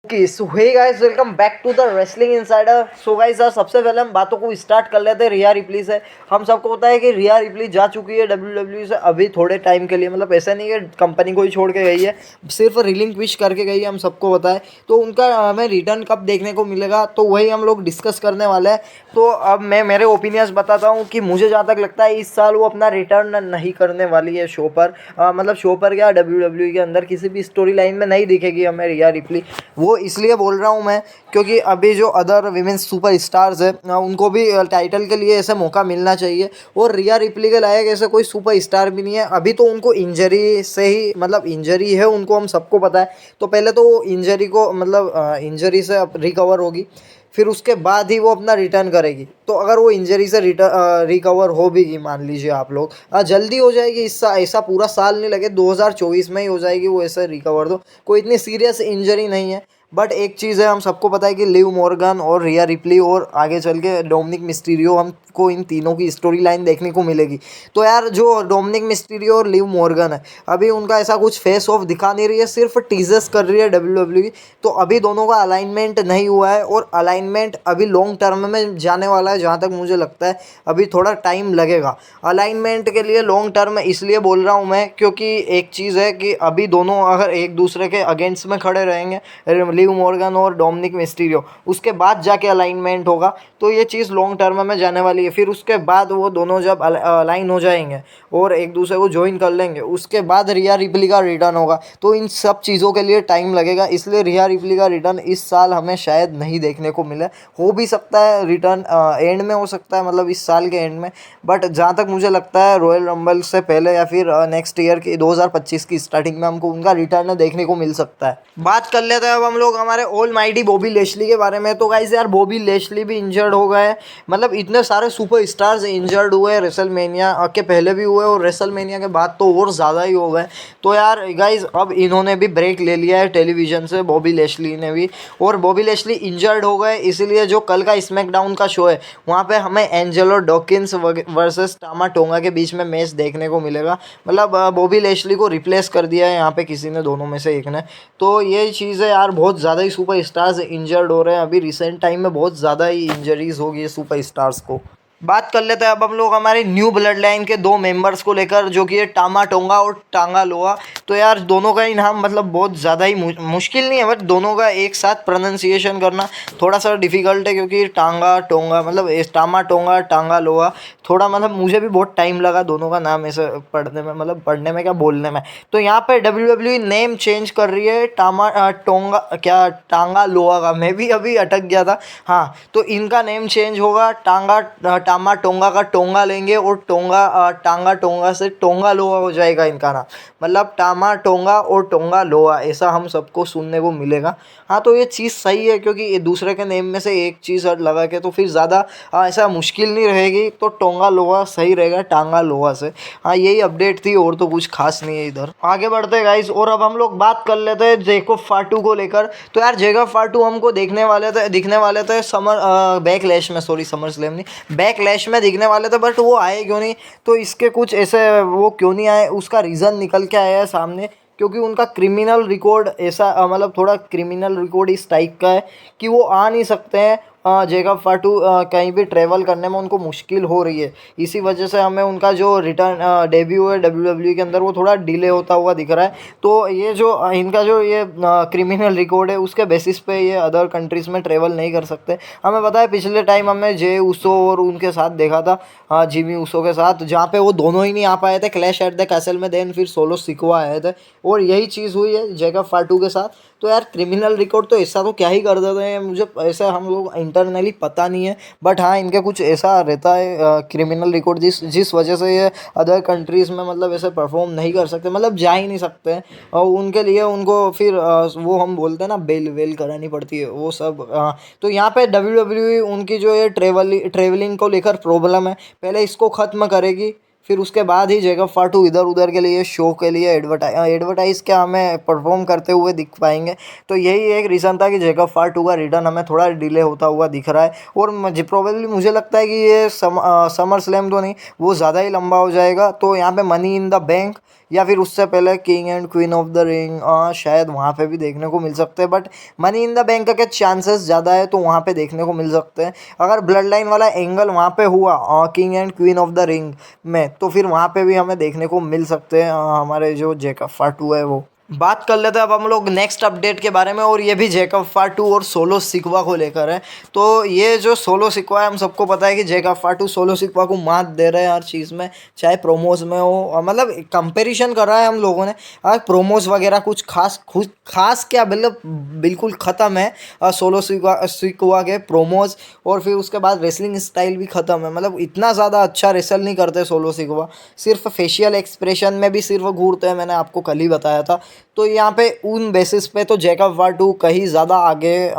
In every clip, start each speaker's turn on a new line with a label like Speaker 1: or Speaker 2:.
Speaker 1: Okay so hey guys welcome back to the wrestling insider. So guys यार सबसे पहले हम बातों को स्टार्ट कर लेते हैं रिया रिप्ली से। हम सबको पता है कि रिया रिप्ली जा चुकी है डब्ल्यूडब्ल्यूई से अभी थोड़े टाइम के लिए, मतलब ऐसा नहीं है कंपनी को ही छोड़ के गई है, सिर्फ रिलिंक्विश करके गई है, हम सबको पता है। तो उनका हमें रिटर्न कब देखने को मिलेगा तो वही हम लोग डिस्कस करने वाले हैं। तो अब मैं मेरे ओपिनियंस बताता हूँ कि मुझे जहाँ तक लगता है इस साल वो अपना रिटर्न नहीं करने वाली है शो पर। मतलब शो पर क्या, डब्ल्यूडब्ल्यूई के अंदर किसी भी स्टोरी लाइन में नहीं दिखेगी हमें रिया रिप्ली। वो इसलिए बोल रहा हूँ मैं क्योंकि अभी जो अदर विमेंस सुपर स्टार्स है उनको भी टाइटल के लिए ऐसे मौका मिलना चाहिए। और रिया रिप्ली के लायक ऐसे कोई सुपर स्टार भी नहीं है अभी। तो उनको इंजरी से ही, मतलब इंजरी है उनको, हम सबको पता है। तो पहले तो वो इंजरी को, मतलब इंजरी से रिकवर होगी, फिर उसके बाद ही वो अपना रिटर्न करेगी। तो अगर वो इंजरी से रिकवर हो भी, मान लीजिए आप लोग, जल्दी हो जाएगी, इससा ऐसा पूरा साल नहीं लगे, 2024 में ही हो जाएगी वो ऐसे रिकवर। तो कोई इतनी सीरियस इंजरी नहीं है। बट एक चीज़ है, हम सबको पता है कि लिव मॉर्गन और रिया रिप्ली और आगे चल के डोमिनिक मिस्टीरियो, हमको इन तीनों की स्टोरी लाइन देखने को मिलेगी। तो यार जो डोमिनिक मिस्टीरियो और लिव मॉर्गन है, अभी उनका ऐसा कुछ फेस ऑफ दिखा नहीं रही है, सिर्फ टीजर्स कर रही है डब्ल्यूडब्ल्यूई। तो अभी दोनों का अलाइनमेंट नहीं हुआ है और अलाइनमेंट अभी लॉन्ग टर्म में जाने वाला है, जहाँ तक मुझे लगता है अभी थोड़ा टाइम लगेगा अलाइनमेंट के लिए। लॉन्ग टर्म इसलिए बोल रहा हूँ मैं क्योंकि एक चीज़ है कि अभी दोनों अगर एक दूसरे के अगेंस्ट में खड़े रहेंगे, लिव मॉर्गन और डोमिनिक मिस्टीरियो, उसके बाद जाके अलाइनमेंट होगा। तो ये चीज़ लॉन्ग टर्म में जाने वाली है। फिर उसके बाद वो दोनों जब अलाइन हो जाएंगे और एक दूसरे को ज्वाइन कर लेंगे, उसके बाद रिया रिप्ली का रिटर्न होगा। तो इन सब चीज़ों के लिए टाइम लगेगा, इसलिए रिया रिप्ली का रिटर्न इस साल हमें शायद नहीं देखने को मिले। हो भी सकता है रिटर्न एंड में हो सकता है, मतलब इस साल के एंड में। बट जहाँ तक मुझे लगता है रॉयल रंबल से पहले या फिर नेक्स्ट ईयर की 2025 की स्टार्टिंग में हमको उनका रिटर्न देखने को मिल सकता है। बात कर लेते हैं अब हम लोग हमारे ऑल माइटी बॉबी लेशली के बारे में। तो गाइस यार बॉबी लेशली भी इंजर्ड हो गए, मतलब इतने सारे सुपर स्टार्स इंजर्ड हुए रेसलमेनिया के पहले भी हुए और रेसलमेनिया के बाद तो और ज़्यादा ही हो गए। तो यार गाइस अब इन्होंने भी ब्रेक ले लिया है टेलीविज़न से, बॉबी लेशली ने भी। और बॉबी लेशली इंजर्ड हो गए, इसीलिए जो कल का स्मैकडाउन का शो है वहाँ पे हमें एंजेलो डॉकिंस वर्सेस टामा टोंगा के बीच में मैच देखने को मिलेगा। मतलब बॉबी लेशली को रिप्लेस कर दिया है यहाँ पे किसी ने, दोनों में से एक ने। तो ये चीज़ है यार, बहुत ज़्यादा ही सुपर स्टार्स इंजर्ड हो रहे हैं अभी रिसेंट टाइम में, बहुत ज़्यादा ही इंजरीज हो गई है सुपर स्टार्स को। बात कर लेते हैं अब हम लोग हमारे न्यू ब्लड लाइन के दो मेंबर्स को लेकर, जो कि है टामा टोंगा और टांगा लोआ। तो यार दोनों का ही नाम मतलब बहुत ज़्यादा ही मुश्किल नहीं है, बट दोनों का एक साथ प्रोनाउंसिएशन करना थोड़ा सा डिफ़िकल्ट है, क्योंकि टांगा टोंगा मतलब टामा टोंगा टांगा लोआ, थोड़ा मतलब मुझे भी बहुत टाइम लगा दोनों का नाम ऐसे पढ़ने में, मतलब पढ़ने में क्या बोलने में। तो यहाँ पे डब्ल्यूडब्ल्यूई नेम चेंज कर रही है टामा टोंगा क्या टांगा लोआ का, मैं भी अभी अटक गया था। हाँ, तो इनका नेम चेंज होगा, टामा टोंगा का टोंगा लेंगे और टांगा टोंगा से टोंगा लोआ हो जाएगा इनका नाम। मतलब टामा टोंगा और टोंगा लोआ ऐसा हम सबको सुनने को मिलेगा। हाँ, तो ये चीज़ सही है क्योंकि ये दूसरे के नेम में से एक चीज़ लगा के तो फिर ज़्यादा ऐसा मुश्किल नहीं रहेगी। तो टोंगा लोआ सही रहेगा टांगा लोआ से। हाँ, यही अपडेट थी और तो कुछ खास नहीं है इधर। आगे बढ़ते हैं गाइस, और अब हम लोग बात कर लेते हैं जैकोब फाटू को लेकर। तो यार जैकोब फाटू हमको दिखने वाले थे बैकलैश में, सॉरी समर स्लैम नहीं, बैकलैश में दिखने वाले थे, बट वो आए क्यों नहीं? तो इसके कुछ ऐसे वो क्यों नहीं आए, उसका रीज़न निकल के आया है सामने। क्योंकि उनका क्रिमिनल रिकॉर्ड ऐसा मतलब थोड़ा क्रिमिनल रिकॉर्ड इस टाइप का है कि वो आ नहीं सकते हैं। जैकोब फाटू कहीं भी ट्रैवल करने में उनको मुश्किल हो रही है, इसी वजह से हमें उनका जो रिटर्न डेब्यू है डब्ल्यूडब्ल्यूई के अंदर वो थोड़ा डिले होता हुआ दिख रहा है। तो ये जो इनका जो ये क्रिमिनल रिकॉर्ड है उसके बेसिस पे ये अदर कंट्रीज़ में ट्रैवल नहीं कर सकते। हमें पता है पिछले टाइम हमें जे उसो और उनके साथ देखा था, जिमी उसो के साथ, जहाँ पे वो दोनों ही नहीं आ पाए थे क्लैश एट द कैसल में, देन फिर सोलो सिकवा आए थे और यही चीज़ हुई है जैकोब फाटू के साथ। तो यार क्रिमिनल रिकॉर्ड तो ऐसा तो क्या ही कर देते हैं, मुझे ऐसा हम लोग इंटरनली पता नहीं है, बट हाँ इनके कुछ ऐसा रहता है क्रिमिनल रिकॉर्ड जिस वजह से ये अदर कंट्रीज़ में मतलब ऐसे परफॉर्म नहीं कर सकते, मतलब जा ही नहीं सकते हैं। और उनके लिए उनको फिर वो हम बोलते हैं ना बेल वेल करानी पड़ती है वो सब। तो यहाँ पे डब्ल्यूडब्ल्यूई उनकी जो ये ट्रेवलिंग को लेकर प्रॉब्लम है, पहले इसको ख़त्म करेगी, फिर उसके बाद ही जैकोब फाटू इधर उधर के लिए शो के लिए एडवर्टाइज़ क्या हमें परफॉर्म करते हुए दिख पाएंगे। तो यही एक रीज़न था कि जैकोब फाटू का रिटर्न हमें थोड़ा डिले होता हुआ दिख रहा है। और प्रोबेबली मुझे लगता है कि ये समर स्लैम तो नहीं, वो ज़्यादा ही लंबा हो जाएगा। तो यहाँ पे मनी इन द बैंक या फिर उससे पहले king and queen of the ring, शायद वहाँ पे भी देखने को मिल सकते हैं, but money in the bank के चांसेस ज़्यादा है तो वहाँ पे देखने को मिल सकते हैं। अगर ब्लड लाइन वाला एंगल वहाँ पे हुआ king and queen of the ring में, तो फिर वहाँ पे भी हमें देखने को मिल सकते हैं हमारे जो जेकब फाटू है वो। बात कर लेते हैं अब हम लोग नेक्स्ट अपडेट के बारे में, और ये भी जेकब फाटू और सोलो सिकवा को लेकर है। तो ये जो सोलो सिकवा है, हम सबको पता है कि जेकब फाटू सोलो सिकवा को मात दे रहे हैं हर चीज़ में, चाहे प्रोमोज में हो, मतलब कंपैरिजन कर रहा है हम लोगों ने। प्रोमोज वगैरह कुछ खास क्या, मतलब बिल्कुल ख़त्म है सोलो सिकवा के प्रोमोज, और फिर उसके बाद रेसलिंग स्टाइल भी ख़त्म है। मतलब इतना ज़्यादा अच्छा रेसल नहीं करते सोलो सिकवा, सिर्फ फेशियल एक्सप्रेशन में भी सिर्फ घूरते हैं, मैंने आपको कल ही बताया था। तो यहाँ पे उन बेसिस पे तो जेकब फाटू कहीं ज़्यादा आगे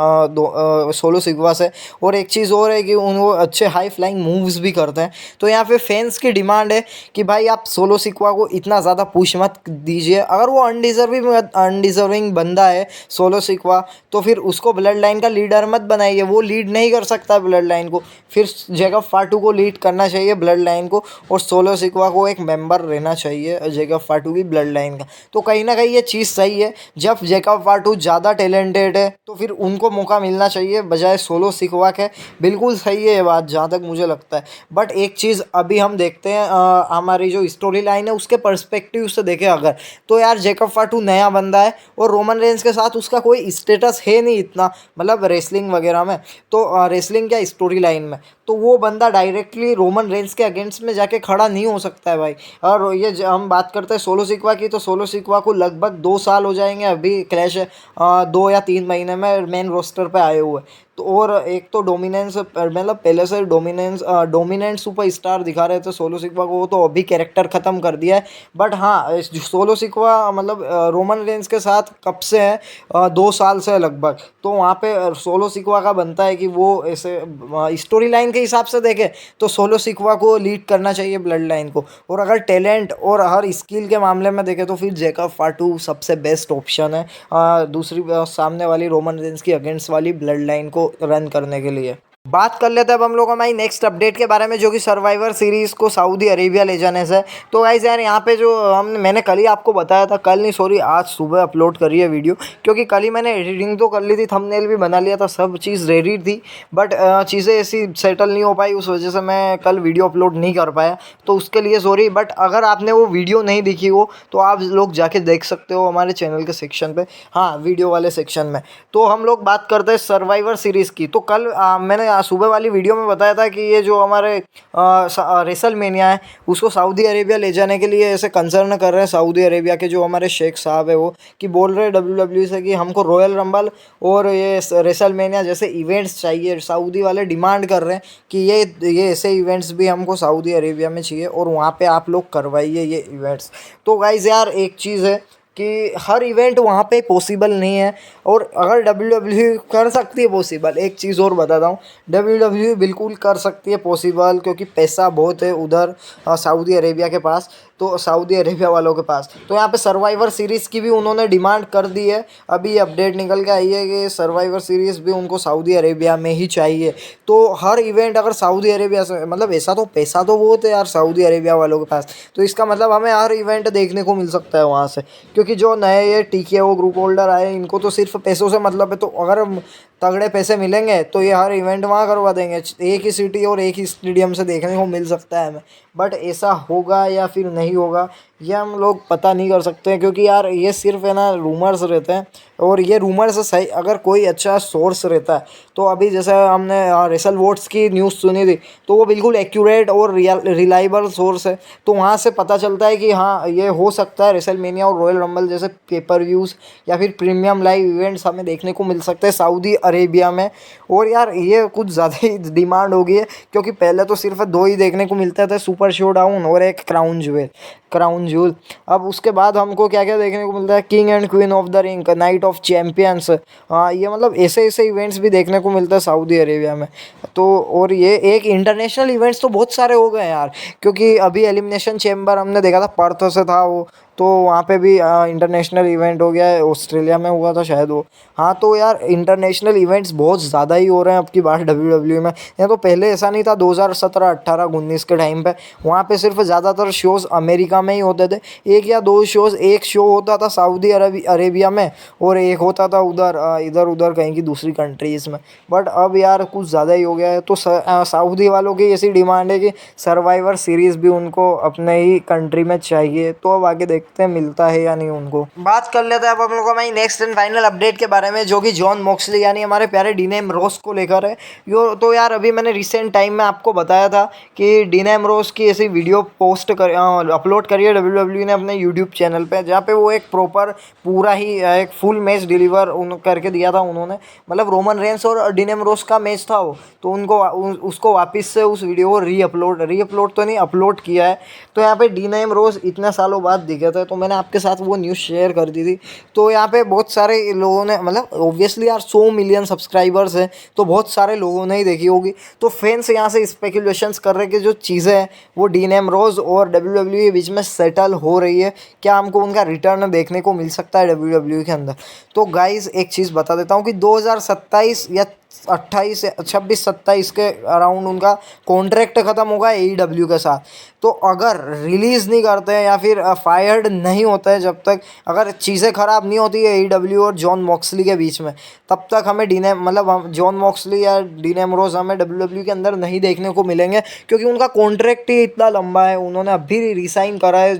Speaker 1: सोलो सिकवा से। और एक चीज़ और है कि वो अच्छे हाई फ्लाइंग मूव्स भी करते हैं। तो यहाँ पे फैंस की डिमांड है कि भाई आप सोलो सिकवा को इतना ज़्यादा पुश मत दीजिए। अगर वो अनडिज़र्विंग बंदा है सोलो सिकवा, तो फिर उसको ब्लड लाइन का लीडर मत बनाइए, वो लीड नहीं कर सकता ब्लड लाइन को। फिर जेकब फाटू को लीड करना चाहिए ब्लड लाइन को, और सोलो सिकवा को एक मेंबर रहना चाहिए जेकब फाटू की ब्लड लाइन का। तो कहीं ना कहीं ये चीज़ सही है। जब जेकब फाटू ज़्यादा टैलेंटेड है तो फिर उनको मौका मिलना चाहिए बजाय सोलो सिकवा के। बिल्कुल सही है ये बात, जहाँ तक मुझे लगता है। बट एक चीज़ अभी हम देखते हैं, हमारी जो स्टोरी लाइन है उसके पर्सपेक्टिव से देखें अगर, तो यार जेकब फाटू नया बंदा है, और रोमन रेंस के साथ उसका कोई स्टेटस है नहीं इतना, मतलब रेसलिंग वगैरह में, तो रेसलिंग क्या स्टोरी लाइन में, तो वो बंदा डायरेक्टली रोमन रेंस के अगेंस्ट में जाके खड़ा नहीं हो सकता है भाई। और ये हम बात करते हैं सोलो सिकवा की, तो सोलो सिकवा को लगभग 2 साल हो जाएंगे अभी क्लैश 2 या 3 महीने में मेन रोस्टर पे आए हुए। तो और एक तो डोमिनेंस, मतलब पहले से डोमिनेंट सुपर स्टार दिखा रहे थे सोलो सिकवा को, तो अभी कैरेक्टर ख़त्म कर दिया है। बट हाँ, सोलो सिकवा मतलब रोमन रेंस के साथ कब से है, 2 साल से लगभग। तो वहाँ पे सोलो सिकवा का बनता है कि वो ऐसे स्टोरी लाइन के हिसाब से देखें तो सोलो सिकवा को लीड करना चाहिए ब्लड लाइन को। और अगर टैलेंट और हर स्किल के मामले में देखें तो फिर जेकब फाटू सबसे बेस्ट ऑप्शन है दूसरी सामने वाली रोमन रेंस की अगेंस्ट वाली ब्लड लाइन को रन करने के लिए। बात कर लेते हैं अब हम लोग हमारी नेक्स्ट अपडेट के बारे में, जो कि सर्वाइवर सीरीज़ को सऊदी अरेबिया ले जाने से। तो गाइस यार यहाँ पे जो मैंने कल ही आपको बताया था, कल नहीं सॉरी आज सुबह अपलोड करी है वीडियो, क्योंकि कल ही मैंने एडिटिंग तो कर ली थी, थंबनेल भी बना लिया था, सब चीज़ रेडी थी, बट चीज़ें ऐसी सेटल नहीं हो पाई, उस वजह से मैं कल वीडियो अपलोड नहीं कर पाया, तो उसके लिए सॉरी। बट अगर आपने वो वीडियो नहीं देखी हो तो आप लोग जाके देख सकते हो हमारे चैनल के सेक्शन पे, हाँ वीडियो वाले सेक्शन में। तो हम लोग बात करते हैं सर्वाइवर सीरीज़ की। तो कल मैंने सुबह वाली वीडियो में बताया था कि ये जो हमारे रेसलमेनिया है उसको सऊदी अरेबिया ले जाने के लिए ऐसे कंसर्न कर रहे हैं सऊदी अरेबिया के जो हमारे शेख साहब है, वो कि बोल रहे हैं डब्ल्यूडब्ल्यूई से कि हमको रॉयल रंबल और ये रेसलमेनिया जैसे इवेंट्स चाहिए। सऊदी वाले डिमांड कर रहे हैं कि ये ऐसे इवेंट्स भी हमको सऊदी अरेबिया में चाहिए, और वहाँ पे आप लोग करवाइए ये इवेंट्स। तो गाइज़ यार एक चीज़ है कि हर इवेंट वहाँ पे पॉसिबल नहीं है, और अगर डब्ल्यू कर सकती है पॉसिबल, एक चीज़ और बताता हूँ, डब्ल्यू बिल्कुल कर सकती है पॉसिबल, क्योंकि पैसा बहुत है उधर सऊदी अरेबिया के पास, तो सऊदी अरेबिया वालों के पास। तो यहाँ पे सर्वाइवर सीरीज़ की भी उन्होंने डिमांड कर दी है। अभी अपडेट निकल के आई है कि सर्वाइवर सीरीज़ भी उनको सऊदी अरेबिया में ही चाहिए। तो हर इवेंट अगर सऊदी अरेबिया से, मतलब ऐसा तो पैसा तो बहुत है यार सऊदी अरेबिया वालों के पास, तो इसका मतलब हमें हर इवेंट देखने को मिल सकता है वहाँ से, क्योंकि जो नए ये TKO ग्रुप होल्डर आए इनको तो सिर्फ पैसों से मतलब है। तो अगर तगड़े पैसे मिलेंगे तो ये हर इवेंट वहाँ करवा देंगे, एक ही सिटी और एक ही स्टेडियम से देखने को मिल सकता है हमें। बट ऐसा होगा या फिर नहीं होगा ये हम लोग पता नहीं कर सकते हैं, क्योंकि यार ये सिर्फ है ना रूमर्स रहते हैं, और ये रूमर्स सही अगर कोई अच्छा सोर्स रहता है तो अभी जैसे हमने रेसल वोट्स की न्यूज़ सुनी थी, तो वो बिल्कुल एक्यूरेट और रिलायबल सोर्स है। तो वहाँ से पता चलता है कि हाँ ये हो सकता है रेसलमेनिया और रॉयल रंबल जैसे पेपर व्यूज़ या फिर प्रीमियम लाइव इवेंट्स हमें देखने को मिल सकते हैं सऊदी अरेबिया में। और यार ये कुछ ज़्यादा ही डिमांड हो गई है, क्योंकि पहले तो सिर्फ 2 ही देखने को मिलते थे, सुपर शोडाउन और एक क्राउन जूल। अब उसके बाद हमको क्या क्या देखने को मिलता है, king and queen of the ring, night of champions, ये मतलब ऐसे ऐसे इवेंट्स भी देखने को मिलता है सऊदी अरेबिया में। तो और ये एक इंटरनेशनल इवेंट्स तो बहुत सारे हो गए यार, क्योंकि अभी एलिमिनेशन चैम्बर हमने देखा था पर्थ से था वो, तो वहाँ पे भी इंटरनेशनल इवेंट हो गया है, ऑस्ट्रेलिया में हुआ था शायद वो। हाँ तो यार इंटरनेशनल इवेंट्स बहुत ज़्यादा ही हो रहे हैं अब की बार डब्ल्यू में। या तो पहले ऐसा नहीं था 2017, 18, 19 के टाइम पे वहाँ पे सिर्फ ज़्यादातर शोज़ अमेरिका में ही होते थे। एक या दो शोज़, एक शो होता था सऊदी अरेबिया में और एक होता था उधर इधर उधर कहीं की दूसरी कंट्रीज़ में। बट अब यार कुछ ज़्यादा ही हो गया है। तो सऊदी वालों की ऐसी डिमांड है कि सर्वाइवर सीरीज़ भी उनको अपने ही कंट्री में चाहिए। तो अब आगे देखते हैं मिलता है या नहीं उनको। बात कर लेते हैं अब हम लोग हमारी नेक्स्ट एंड फाइनल अपडेट के बारे में, जो कि जॉन मॉक्सली यानी हमारे प्यारे डीन एम्ब्रोस को लेकर है। यो तो यार अभी मैंने रिसेंट टाइम में आपको बताया था कि डीन एम्ब्रोस की ऐसी वीडियो अपलोड करी है डब्ल्यू ने अपने यूट्यूब चैनल पे, जहाँ पे वो एक प्रॉपर पूरा ही एक फुल मैच डिलीवर करके दिया था उन्होंने। मतलब रोमन रेंस और डीन एम्ब्रोस का मैच था वो, तो उनको उसको वापस से उस वीडियो को रीअपलोड तो नहीं, अपलोड किया है। तो यहाँ पे डीन एम्ब्रोस इतने सालों बाद दिखे थे, तो मैंने आपके साथ वो न्यूज़ शेयर कर दी थी। तो यहाँ पे बहुत सारे लोगों ने, मतलब ऑब्वियसली यार 100 मिलियन सब्सक्राइबर्स हैं तो बहुत सारे लोगों ने ही देखी होगी। तो फैंस यहाँ से स्पेकुलेशंस कर रहे हैं कि जो चीज़ें हैं वो डीन एम्ब्रोस और डब्ल्यू के बीच में सेटल हो रही है, क्या हमको उनका रिटर्न देखने को मिल सकता है डब्ल्यू के अंदर। तो गाइज एक चीज़ बता देता हूँ कि 2027 या 28, 26, 27 के अराउंड उनका कॉन्ट्रैक्ट ख़त्म होगा AEW के साथ। तो अगर रिलीज़ नहीं करते हैं या फिर फायर्ड नहीं होता है, जब तक अगर चीज़ें ख़राब नहीं होती है AEW और जॉन मॉक्सली के बीच में, तब तक हमें हम जॉन मॉक्सली या डीन एम्ब्रोस हमें डब्ल्यू के अंदर नहीं देखने को मिलेंगे, क्योंकि उनका कॉन्ट्रैक्ट ही इतना लंबा है। उन्होंने अभी रिसाइन करा है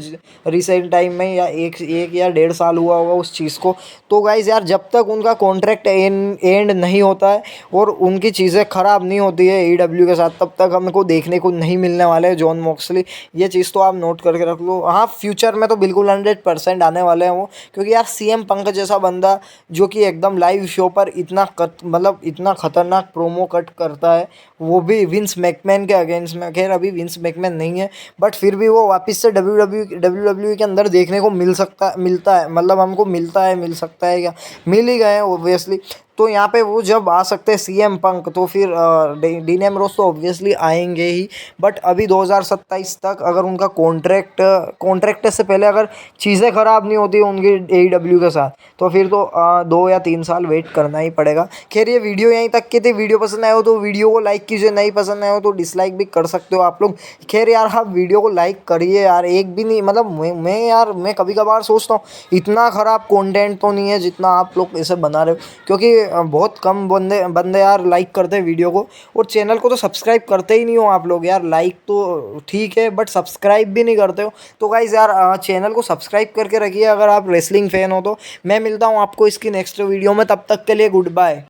Speaker 1: रिसेंट टाइम में, या एक या 1.5 साल हुआ होगा उस चीज़ को। तो गाइज़ यार जब तक उनका कॉन्ट्रैक्ट एंड नहीं होता है और उनकी चीज़ें ख़राब नहीं होती है AEW के साथ, तब तक हमको देखने को नहीं मिलने वाले हैं जॉन मॉक्सली। ये चीज़ तो आप नोट करके रख लो। हाँ फ्यूचर में तो बिल्कुल 100% आने वाले हैं वो, क्योंकि यार CM पंक जैसा बंदा जो कि एकदम लाइव शो पर मतलब इतना खतरनाक प्रोमो कट करता है, वो भी विंस मैकमैन के अगेंस्ट में। खैर अभी विंस मैकमैन नहीं है, बट फिर भी वो वापस से डब्ल्यू के अंदर देखने को मिलता है, मतलब हमको मिल सकता है, क्या मिल ही गए ओब्वियसली। तो यहाँ पे वो जब आ सकते हैं CM पंक, तो फिर डीन एम्ब्रोस तो ऑब्वियसली आएंगे ही। बट अभी 2027 तक अगर उनका कॉन्ट्रैक्ट से पहले अगर चीज़ें ख़राब नहीं होती उनकी AEW के साथ, तो फिर तो 2 या 3 साल वेट करना ही पड़ेगा। खैर ये वीडियो यहीं तक की थी। वीडियो पसंद आया हो तो वीडियो को लाइक कीजिए, नहीं पसंद आया हो तो डिसलाइक भी कर सकते हो आप लोग। खैर यार आप वीडियो को लाइक करिए यार, एक भी नहीं, मतलब मैं कभी कभार सोचता हूँ इतना ख़राब कंटेंट तो नहीं है जितना आप लोग इसे बना रहे हो, क्योंकि बहुत कम बंदे यार लाइक करते हैं वीडियो को, और चैनल को तो सब्सक्राइब करते ही नहीं हो आप लोग यार। लाइक तो ठीक है बट सब्सक्राइब भी नहीं करते हो। तो गाइज़ यार चैनल को सब्सक्राइब करके रखिए अगर आप रेसलिंग फ़ैन हो तो। मैं मिलता हूँ आपको इसकी नेक्स्ट वीडियो में, तब तक के लिए गुड बाय।